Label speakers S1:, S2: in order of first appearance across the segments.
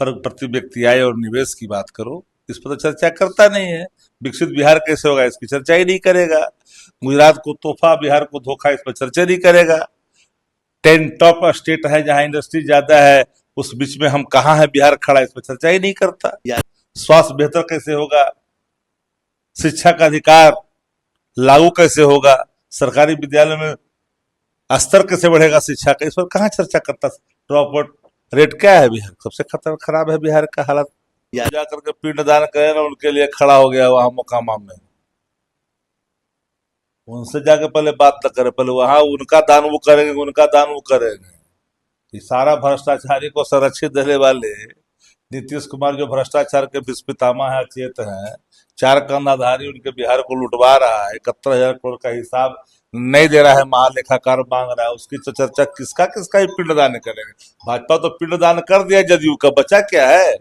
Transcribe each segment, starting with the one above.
S1: पर प्रति व्यक्ति आय और निवेश की बात करो, इस पर तो चर्चा करता नहीं है। विकसित बिहार कैसे होगा, इसकी चर्चा ही नहीं करेगा। गुजरात को तोहफा, बिहार को धोखा, इस पर चर्चा नहीं करेगा। 10 टॉप स्टेट है जहां इंडस्ट्री ज्यादा है, उस बीच में हम कहाँ है, बिहार खड़ा, इस पर चर्चा ही नहीं करता। स्वास्थ्य बेहतर कैसे होगा, शिक्षा का अधिकार लागू कैसे होगा, सरकारी विद्यालय में स्तर कैसे बढ़ेगा शिक्षा का, इस पर कहाँ चर्चा करता। ड्रॉप आउट रेट क्या है बिहार, सबसे खराब है बिहार का हालत। जाकर के पिंडदान करे ना, उनके लिए खड़ा हो गया वहां मोकामा में। उनसे जाके पहले बात न करे, पहले वहां उनका दान वो करेंगे, उनका दान वो करेंगे। ये सारा भ्रष्टाचारी को संरक्षित देने वाले नीतीश कुमार जो भ्रष्टाचार के विश्व पितामह है, चेत हैं, 4 कंधाधारी उनके बिहार को लुटवा रहा है, 71,000 करोड़ का हिसाब नहीं दे रहा है, महालेखाकार मांग रहा है, उसकी तो चर्चा किसका किसका ही पिंडदान करेंगे। भाजपा तो पिंडदान कर दिया, जदयू का बचा क्या है।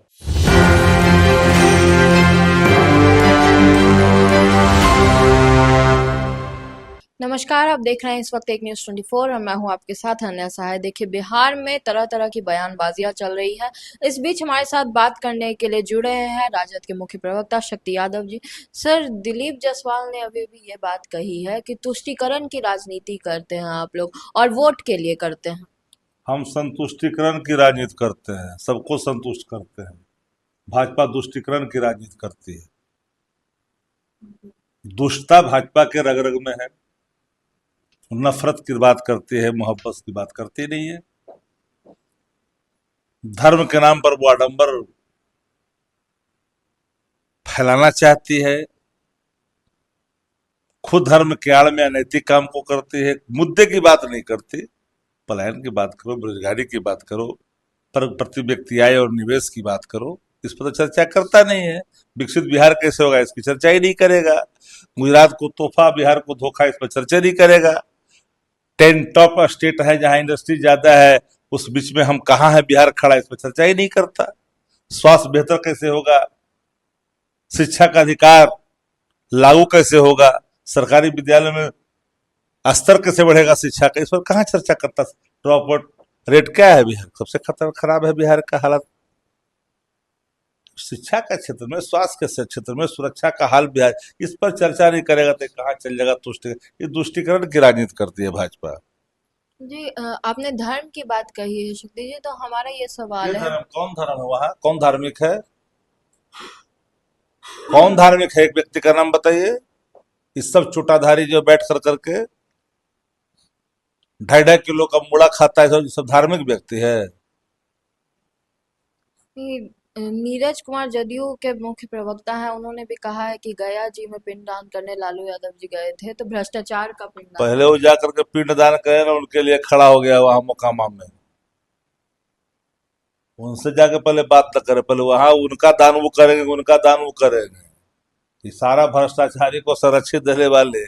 S2: नमस्कार, आप देख रहे हैं इस वक्त एक न्यूज़ 24 और मैं हूं आपके साथ अन्य सहाय। देखिए, बिहार में तरह तरह की बयानबाजियां चल रही है। इस बीच हमारे साथ बात करने के लिए जुड़े हैं राजद के मुख्य प्रवक्ता शक्ति यादव जी। सर, दिलीप जायसवाल ने अभी भी ये बात कही है कि तुष्टीकरण की राजनीति करते हैं आप लोग और वोट के लिए करते हैं।
S1: हम संतुष्टिकरण की राजनीति करते हैं, सबको संतुष्ट करते हैं। भाजपा तुष्टिकरण की राजनीति करती है। दुष्टता भाजपा के रग रग में है। नफरत की बात करती है, मोहब्बत की बात करती नहीं है। धर्म के नाम पर वो आडंबर फैलाना चाहती है। खुद धर्म के आड़ में अनैतिक काम को करती है। मुद्दे की बात नहीं करती। पलायन की बात करो, बेरोजगारी की बात करो, पर प्रति व्यक्ति आय और निवेश की बात करो, इस पर तो चर्चा करता नहीं है। विकसित बिहार कैसे होगा, इसकी चर्चा ही नहीं करेगा। गुजरात को तोहफा, बिहार को धोखा, इस पर चर्चा नहीं करेगा। 10 टॉप स्टेट है जहां इंडस्ट्री ज्यादा है, उस बीच में हम कहाँ है, बिहार खड़ा, इस पर चर्चा ही नहीं करता। स्वास्थ्य बेहतर कैसे होगा, शिक्षा का अधिकार लागू कैसे होगा, सरकारी विद्यालय में स्तर कैसे बढ़ेगा शिक्षा का, इस पर कहाँ चर्चा करता। ड्रॉप आउट रेट क्या है बिहार, सबसे खराब है बिहार का हालत। शिक्षा का क्षेत्र में, स्वास्थ्य के क्षेत्र में, सुरक्षा का हाल बिहार, इस पर चर्चा नहीं करेगा तो कहाँ चल जाएगा। ये तुष्टिकरण की राजनीति करती है भाजपा
S2: जी, आपने धर्म की बात कही है शक्ति जी, तो हमारा ये सवाल है।
S1: कौन धर्म है वहाँ, कौन धार्मिक है, कौन धार्मिक है, एक व्यक्ति का नाम बताइए। इस सब चोटाधारी जो बैठ कर करके 2.5 किलो का मुड़ा खाता है, सब धार्मिक व्यक्ति है।
S2: नीरज कुमार जदयू के मुख्य प्रवक्ता हैं, उन्होंने भी कहा है कि गया जी में पिंडदान करने लालू यादव जी गए थे, तो भ्रष्टाचार का पिंडदान।
S1: पहले वो जाकर के पिंडदान करे ना, उनके लिए खड़ा हो गया वहां मोकामा में। उनसे जाके पहले बात न करे, पहले वहां उनका दान वो करेंगे, उनका दान वो करेंगे। ये सारा भ्रष्टाचारी को संरक्षित देने वाले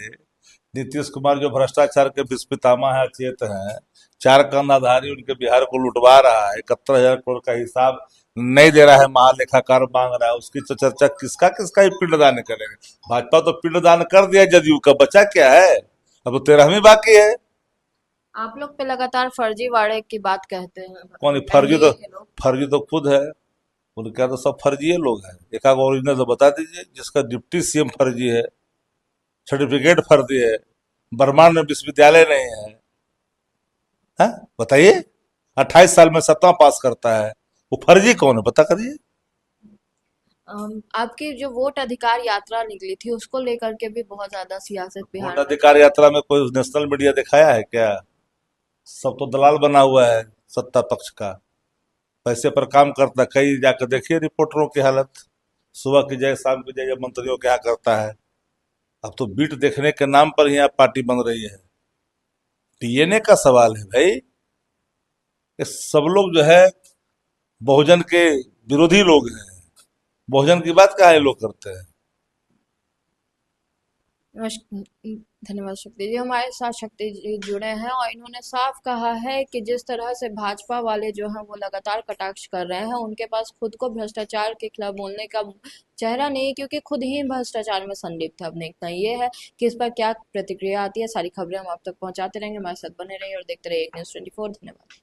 S1: नीतीश कुमार जो भ्रष्टाचार के विश्व पितामह है, चेत हैं, 4 कंधाधारी उनके बिहार को लुटवा रहा है, 71,000 करोड़ का हिसाब नहीं दे रहा है, महालेखाकार मांग रहा है, उसकी तो चर्चा किसका किसका ही पिंडदान करेंगे। भाजपा तो पिंडदान कर दिया, जदयू का बचा क्या है, अब तो 13वीं बाकी है।
S2: आप लोग पे लगातार फर्जीवाड़े की बात कहते हैं।
S1: कौन फर्जी तो खुद है। उनके यहाँ तो सब फर्जी लोग हैं। एक आध ओरिजिनल तो बता दीजिए जिसका डिप्टी सीएम फर्जी है, सर्टिफिकेट फर्जी है, बर्मान में विश्वविद्यालय नहीं है, हाँ? बताइए, 28 साल में 7वां पास करता है, वो फर्जी कौन है, पता करिए।
S2: आपकी जो वोट अधिकार यात्रा निकली थी, उसको लेकर के भी बहुत ज्यादा सियासत बिहार
S1: वोट अधिकार यात्रा में कोई नेशनल मीडिया दिखाया है क्या? सब तो दलाल बना हुआ है सत्ता पक्ष का, पैसे पर काम करता। कई जाकर देखिए रिपोर्टरों की हालत, सुबह की जाए शाम की जाए, मंत्रियों क्या करता है। अब तो बीट देखने के नाम पर ही यहाँ पार्टी बन रही है। डीएनए का सवाल है भाई। ये सब लोग जो है बहुजन के विरोधी लोग हैं। बहुजन की बात काहे लोग करते हैं।
S2: धन्यवाद शक्ति जी। हमारे साथ शक्ति जी जुड़े हैं और इन्होंने साफ कहा है कि जिस तरह से भाजपा वाले जो हैं वो लगातार कटाक्ष कर रहे हैं, उनके पास खुद को भ्रष्टाचार के खिलाफ बोलने का चेहरा नहीं, क्योंकि खुद ही भ्रष्टाचार में संलिप्त है। अब देखना ये है कि इस पर क्या प्रतिक्रिया आती है। सारी खबरें हम आप तक पहुंचाते रहेंगे, हमारे साथ बने रहिए और देखते रहिए एक न्यूज़ 24। धन्यवाद।